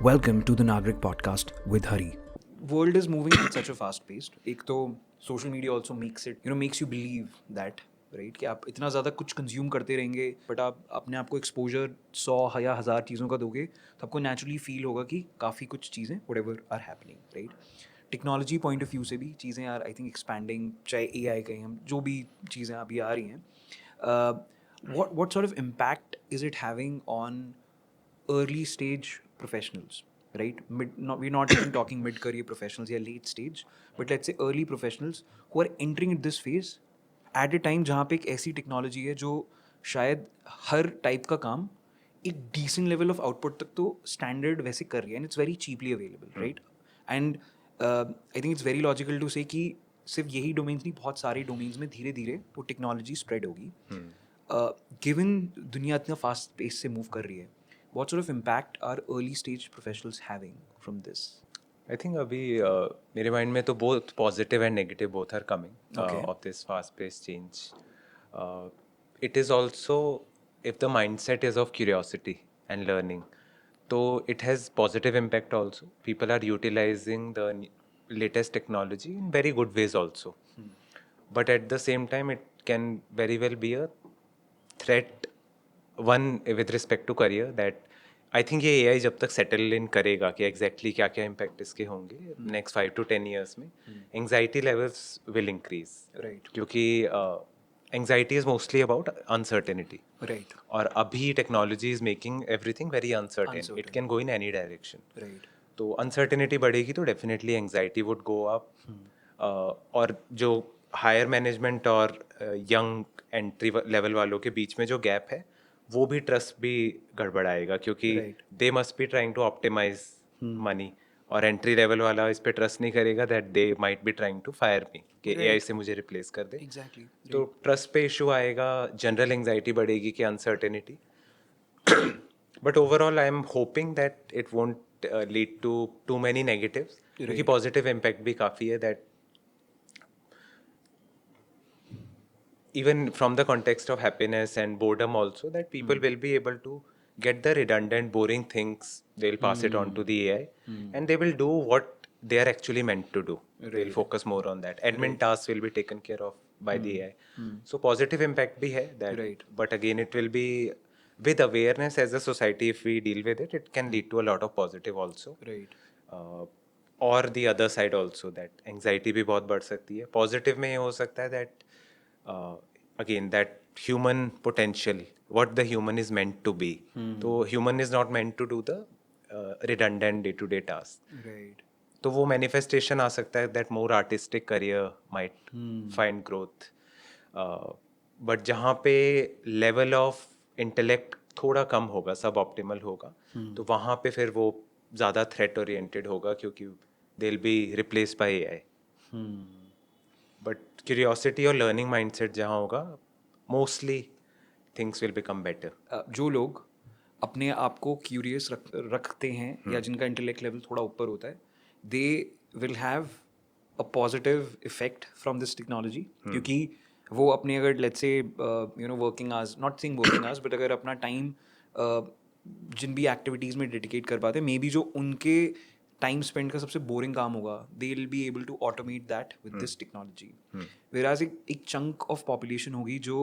Welcome to the Nagrik podcast with Hari. World is moving at such a fast pace. एक तो social media also makes you believe that, right, कि आप इतना ज़्यादा कुछ consume करते रहेंगे but आप अपने आप को exposure 100 या 1000 चीज़ों का दोगे तो आपको naturally feel होगा कि काफ़ी कुछ चीज़ें whatever are happening, right? Technology point of view से भी चीज़ें आर आई थिंक एक्सपैंडिंग, चाहे AI कहें हम, जो भी चीज़ें अभी आ रही हैं, what sort of impact is it having on early stage professionals, right? We're not even talking mid career professionals या late stage, but let's say early professionals who are entering this phase at a time जहाँ पे एक ऐसी technology है जो शायद हर type का काम एक decent level of output तक तो standard वैसे कर रही है, and it's very cheaply available, right? And I think it's very logical to say कि सिर्फ यही डोमेन्स नहीं, बहुत सारे डोमेन्स में धीरे धीरे वो टेक्नोलॉजी स्प्रेड होगी. गिवन दुनिया इतना फास्ट पेस से मूव कर रही है, what sort of impact are early stage professionals having from this? I think अभी मेरे माइंड में तो both positive and negative both are coming Okay. of this fast-paced change. It is also, if the mindset is of curiosity and learning, so it has positive impact also. People are utilizing the latest technology in very good ways also. But at the same time, it can very well be a threat, one with respect to career, that I think ये AI जब तक settle in करेगा कि exactly क्या क्या impact इसके होंगे next 5 to 10 years में, anxiety levels will increase. Right. क्योंकि anxiety is mostly about uncertainty. Right. और अभी technology is making everything very uncertain. It Uncertain. Can go in any direction. Right. तो अनसर्टेनिटी बढ़ेगी तो definitely anxiety would go up. और जो higher management और young entry level वालों के बीच में जो गैप है, वो भी ट्रस्ट भी गड़बड़ाएगा, क्योंकि Right. They must be trying to optimize money. और एंट्री लेवल वाला इस पे ट्रस्ट नहीं करेगा that they might be trying to fire me कि Right. AI से मुझे रिप्लेस कर दे. Exactly. तो ट्रस्ट पे इशू आएगा, जनरल एंग्जाइटी बढ़ेगी कि uncertainty. But overall I am hoping that it won't lead to too many negatives, क्योंकि Right. पॉजिटिव इम्पैक्ट भी काफ़ी है. That even from the context of happiness and boredom also, that people will be able to get the redundant boring things, they'll pass it on to the AI, and they will do what they are actually meant to do. They'll Right. focus more on that. Admin tasks will be taken care of by the AI. So positive impact bhi hai that. Right. But again, it will be with awareness as a society. If we deal with it, it can lead to a lot of positive also. Right. और the other side also, that anxiety भी बहुत बढ़ सकती है. Positive में ये हो सकता है that again that human potential, what the human is meant to be. तो human is not meant to do the redundant day to day task. Right. तो वो मैनिफेस्टेशन आ सकता है that more artistic career might find growth. But जहाँ पे level of intellect थोड़ा कम होगा, सब ऑप्टिमल होगा, तो वहाँ पे फिर वो ज़्यादा थ्रेट ओरिएंटेड होगा, क्योंकि दे will be replace by AI. But curiosity और लर्निंग माइंडसेट जहाँ होगा, mostly things will become better. जो लोग अपने आप को क्यूरियस रखते हैं या जिनका इंटेलेक्ट लेवल थोड़ा ऊपर होता है, they will have a positive effect from this technology, क्योंकि वो अपने, अगर let's say working hours, not saying working hours, but अगर अपना टाइम जिन भी एक्टिविटीज़ में डेडिकेट कर पाते हैं, मे बी जो उनके टाइम स्पेंड का सबसे बोरिंग काम होगा, they will be able to automate that with this technology. Whereas एक चंक ऑफ पॉपुलेशन होगी जो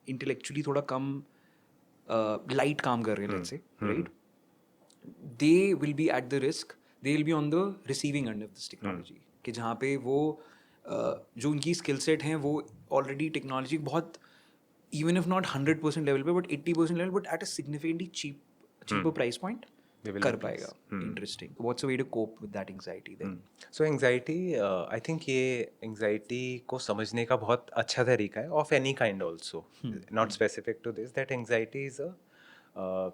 इंटेलेक्चुअली थोड़ा कम लाइट काम कर रहे हैं, let's say, right, they will B at the risk, they will be on the receiving end of this technology, कि जहाँ पे वो जो उनकी स्किल सेट हैं वो ऑलरेडी टेक्नोलॉजी बहुत, इवन इफ नॉट 100% लेवल पे, but 80% level, but at a significantly cheaper price point They will कर replace. पाएगा. Interesting. What's a way to cope with that anxiety then? So anxiety, I think ये anxiety को समझने का बहुत अच्छा तरीका है, of any kind also, not specific to this, that anxiety is a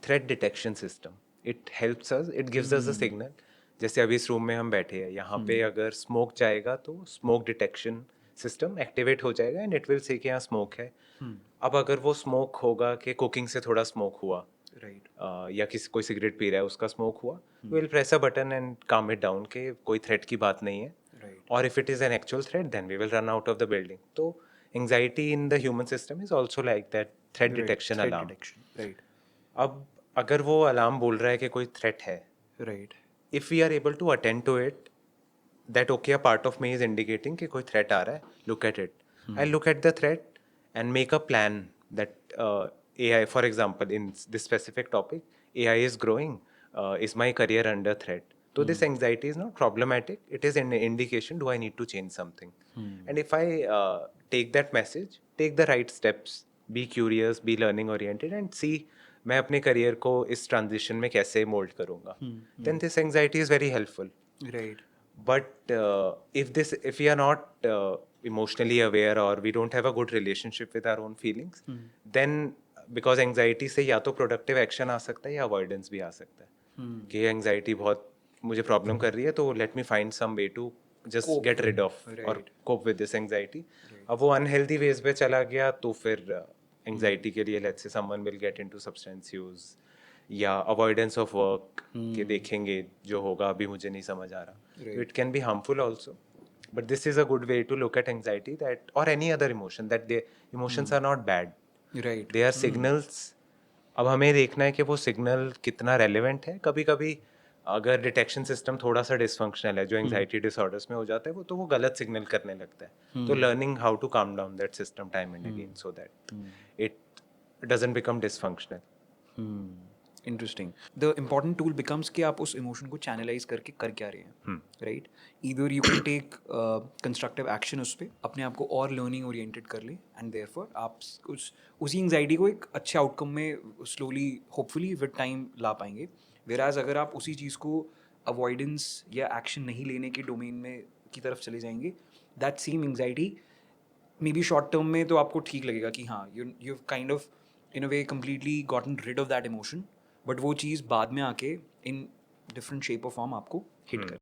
threat detection system. It helps us, it gives us a signal. जैसे अभी इस रूम में हम बैठे हैं, यहाँ पे अगर स्मोक जाएगा तो स्मोक डिटेक्शन सिस्टम एक्टिवेट हो जाएगा, एंड इट विल से कि यहाँ स्मोक है. अब अगर वो स्मोक होगा कि कुकिंग से थोड़ा स्मोक हुआ, राइट. या किसी कोई सिगरेट पी रहा है उसका स्मोक हुआ, will press a button and calm it down कि कोई थ्रेट की बात नहीं है. Right. और if it is an actual threat, then we will run out of the building. तो anxiety in the human system is also like that threat detection Threat alarm. detection. Right. अब अगर वो alarm बोल रहा है कि कोई थ्रेट है, right if we are able to attend to it, that okay, a part of me is indicating कि कोई threat आ रहा है, look at it. I'll look at the threat and make a plan that AI, for example, in this specific topic, AI is growing. Is my career under threat? So this anxiety is not problematic. It is an indication. Do I need to change something? And if I take that message, take the right steps, be curious, be learning oriented, and see मैं अपने career को इस transition में कैसे mould करूँगा, then this anxiety is very helpful. Right But if we are not emotionally aware or we don't have a good relationship with our own feelings, then because anxiety से या तो productive action आ सकता है या avoidance भी आ सकता है कि anxiety बहुत मुझे प्रॉब्लम कर रही है तो let me find some way to just Cope. get rid of or Right. cope with this anxiety. अब वो unhealthy ways पे चला गया तो फिर anxiety के लिए let's say someone will get into substance use या अवॉइडेंस ऑफ वर्क के देखेंगे जो होगा अभी मुझे नहीं समझ आ रहा. It can be harmful also, but this is a good way to look at anxiety that और any other emotion that they emotions are not bad, right they are signals. अब हमें देखना है कि वो सिग्नल कितना रेलिवेंट है. कभी कभी अगर डिटेक्शन सिस्टम थोड़ा सा डिसफंक्शनल है जो एंग्जाइटी डिसऑर्डर्स में हो जाता है वो तो वो गलत सिग्नल करने लगता है. तो learning how to calm down that system time and again so that it doesn't become dysfunctional. Interesting. The important tool becomes कि आप उस इमोशन को चैनलाइज करके कर क्या रहे हैं, right. Either you can take constructive action उस पर अपने आप को और लर्निंग ओरिएंटेड कर ले एंड देयरफॉर आप उसी एंग्जाइटी को एक अच्छे आउटकम में स्लोली होपफुली विद टाइम ला पाएंगे. वेराज अगर आप उसी चीज़ को अवॉइडेंस या एक्शन नहीं लेने के डोमेन में की तरफ चले जाएंगे, that same anxiety may be short term में तो आपको ठीक लगेगा कि हाँ you kind of in a way completely gotten rid of that emotion, but वो चीज़ बाद में आके in different shape of form आपको हिट कर.